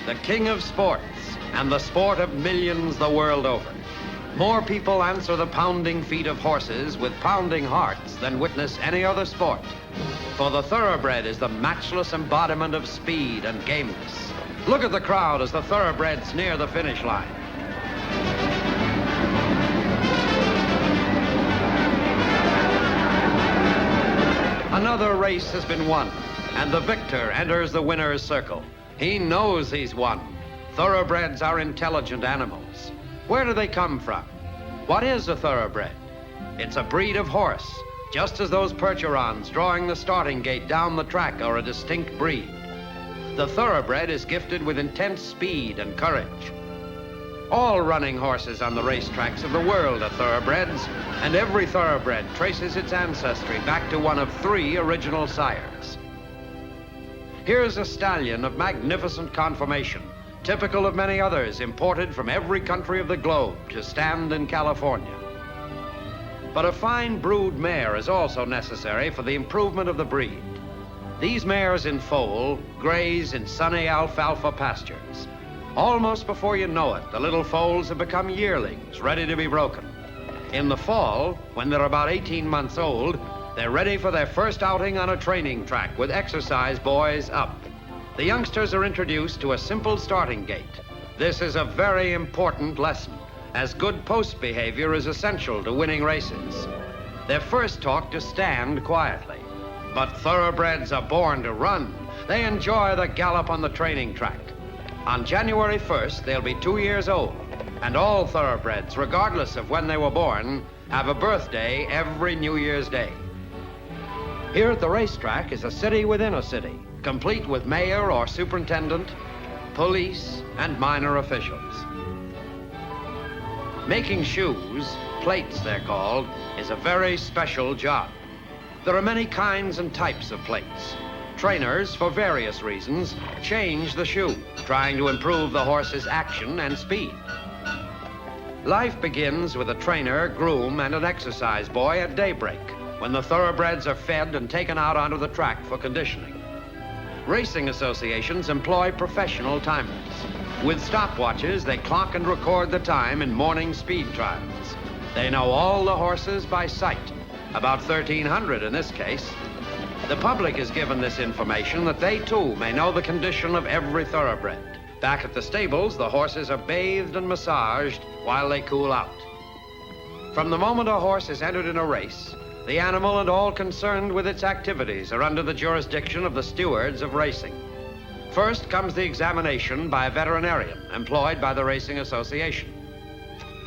the king of sports, and the sport of millions the world over. More people answer the pounding feet of horses with pounding hearts than witness any other sport. For the thoroughbred is the matchless embodiment of speed and gameness. Look at the crowd as the thoroughbreds near the finish line. Another race has been won, and the victor enters the winner's circle. He knows he's won. Thoroughbreds are intelligent animals. Where do they come from? What is a thoroughbred? It's a breed of horse, just as those Percherons drawing the starting gate down the track are a distinct breed. The thoroughbred is gifted with intense speed and courage. All running horses on the racetracks of the world are thoroughbreds, and every thoroughbred traces its ancestry back to one of 3 original sires. Here's a stallion of magnificent conformation, typical of many others imported from every country of the globe to stand in California. But a fine brood mare is also necessary for the improvement of the breed. These mares in foal graze in sunny alfalfa pastures. Almost before you know it, the little foals have become yearlings, ready to be broken. In the fall, when they're about 18 months old, they're ready for their first outing on a training track with exercise boys up. The youngsters are introduced to a simple starting gait. This is a very important lesson, as good post behavior is essential to winning races. They're first taught to stand quietly, but thoroughbreds are born to run. They enjoy the gallop on the training track. On January 1st, they'll be 2 years old, and all thoroughbreds, regardless of when they were born, have a birthday every New Year's Day. Here at the racetrack is a city within a city, complete with mayor or superintendent, police, and minor officials. Making shoes, plates they're called, is a very special job. There are many kinds and types of plates. Trainers, for various reasons, change the shoe, trying to improve the horse's action and speed. Life begins with a trainer, groom, and an exercise boy at daybreak, when the thoroughbreds are fed and taken out onto the track for conditioning. Racing associations employ professional timers. With stopwatches, they clock and record the time in morning speed trials. They know all the horses by sight, about 1,300 in this case. The public is given this information that they too may know the condition of every thoroughbred. Back at the stables, the horses are bathed and massaged while they cool out. From the moment a horse is entered in a race, the animal and all concerned with its activities are under the jurisdiction of the stewards of racing. First comes the examination by a veterinarian employed by the Racing Association.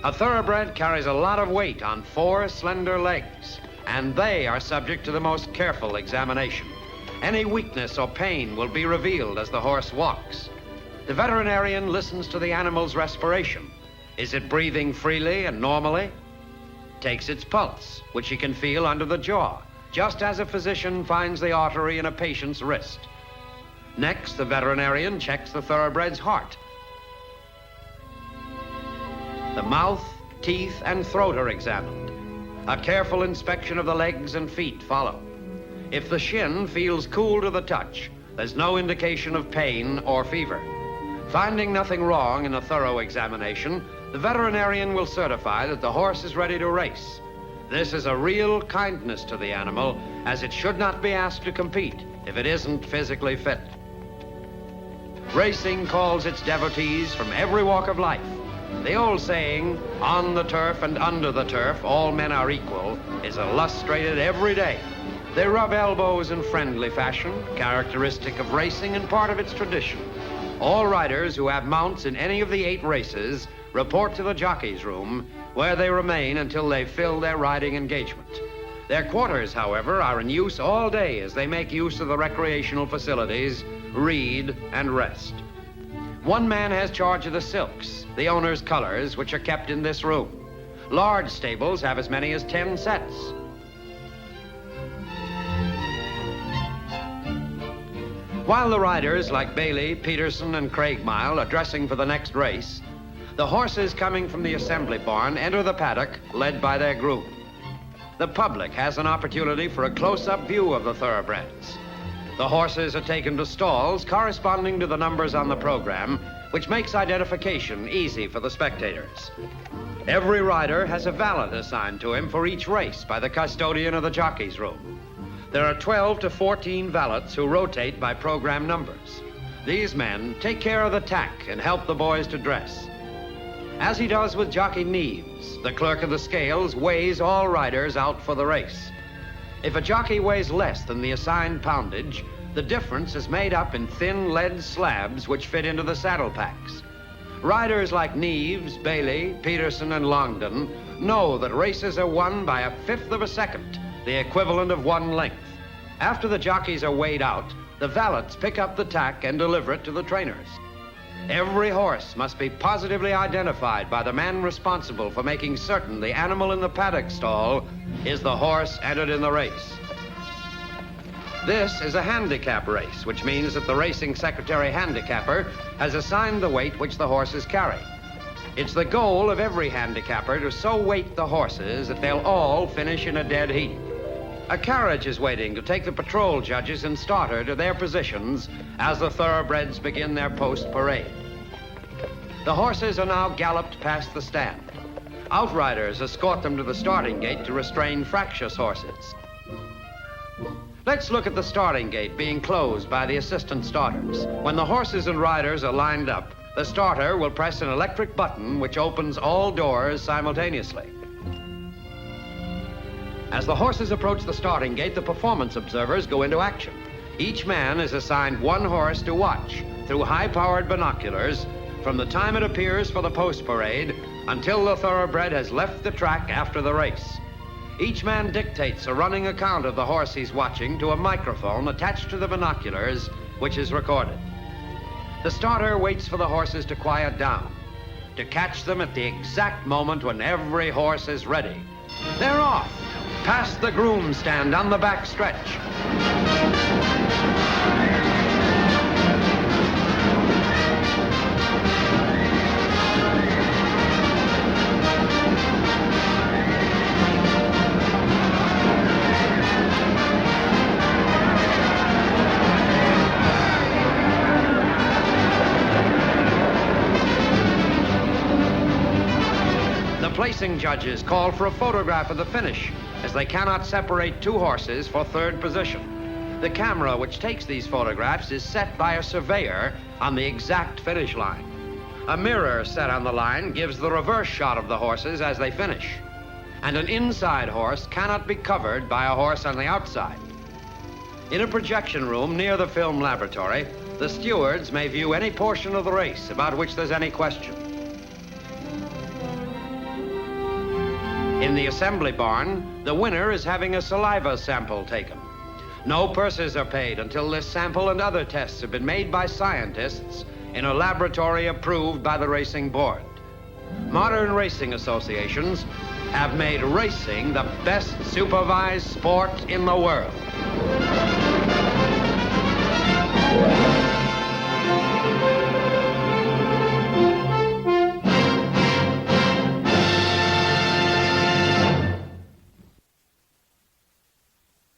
A thoroughbred carries a lot of weight on 4 slender legs, and they are subject to the most careful examination. Any weakness or pain will be revealed as the horse walks. The veterinarian listens to the animal's respiration. Is it breathing freely and normally? Takes its pulse, which he can feel under the jaw, just as a physician finds the artery in a patient's wrist. Next, the veterinarian checks the thoroughbred's heart. The mouth, teeth, and throat are examined. A careful inspection of the legs and feet follow. If the shin feels cool to the touch, there's no indication of pain or fever. Finding nothing wrong in a thorough examination, the veterinarian will certify that the horse is ready to race. This is a real kindness to the animal, as it should not be asked to compete if it isn't physically fit. Racing calls its devotees from every walk of life. The old saying, on the turf and under the turf, all men are equal, is illustrated every day. They rub elbows in friendly fashion, characteristic of racing and part of its tradition. All riders who have mounts in any of the 8 races report to the jockey's room, where they remain until they fill their riding engagement. Their quarters, however, are in use all day as they make use of the recreational facilities, read, and rest. One man has charge of the silks, the owner's colors, which are kept in this room. Large stables have as many as 10 sets. While the riders like Bailey, Peterson, and Craigmile are dressing for the next race, the horses coming from the assembly barn enter the paddock, led by their groom. The public has an opportunity for a close-up view of the thoroughbreds. The horses are taken to stalls corresponding to the numbers on the program, which makes identification easy for the spectators. Every rider has a valet assigned to him for each race by the custodian of the jockey's room. There are 12 to 14 valets who rotate by program numbers. These men take care of the tack and help the boys to dress. As he does with Jockey Neves, the clerk of the scales weighs all riders out for the race. If a jockey weighs less than the assigned poundage, the difference is made up in thin lead slabs which fit into the saddle packs. Riders like Neves, Bailey, Peterson, and Longden know that races are won by 1/5 of a second, the equivalent of 1 length. After the jockeys are weighed out, the valets pick up the tack and deliver it to the trainers. Every horse must be positively identified by the man responsible for making certain the animal in the paddock stall is the horse entered in the race. This is a handicap race, which means that the racing secretary handicapper has assigned the weight which the horses carry. It's the goal of every handicapper to so weight the horses that they'll all finish in a dead heat. A carriage is waiting to take the patrol judges and starter to their positions as the thoroughbreds begin their post parade. The horses are now galloped past the stand. Outriders escort them to the starting gate to restrain fractious horses. Let's look at the starting gate being closed by the assistant starters. When the horses and riders are lined up, the starter will press an electric button which opens all doors simultaneously. As the horses approach the starting gate, the performance observers go into action. Each man is assigned 1 horse to watch through high-powered binoculars from the time it appears for the post parade until the thoroughbred has left the track after the race. Each man dictates a running account of the horse he's watching to a microphone attached to the binoculars, which is recorded. The starter waits for the horses to quiet down, to catch them at the exact moment when every horse is ready. They're off, past the groom stand on the back stretch. Placing judges call for a photograph of the finish, as they cannot separate 2 horses for 3rd position. The camera which takes these photographs is set by a surveyor on the exact finish line. A mirror set on the line gives the reverse shot of the horses as they finish. And an inside horse cannot be covered by a horse on the outside. In a projection room near the film laboratory, the stewards may view any portion of the race about which there's any question. In the assembly barn, the winner is having a saliva sample taken. No purses are paid until this sample and other tests have been made by scientists in a laboratory approved by the racing board. Modern racing associations have made racing the best supervised sport in the world.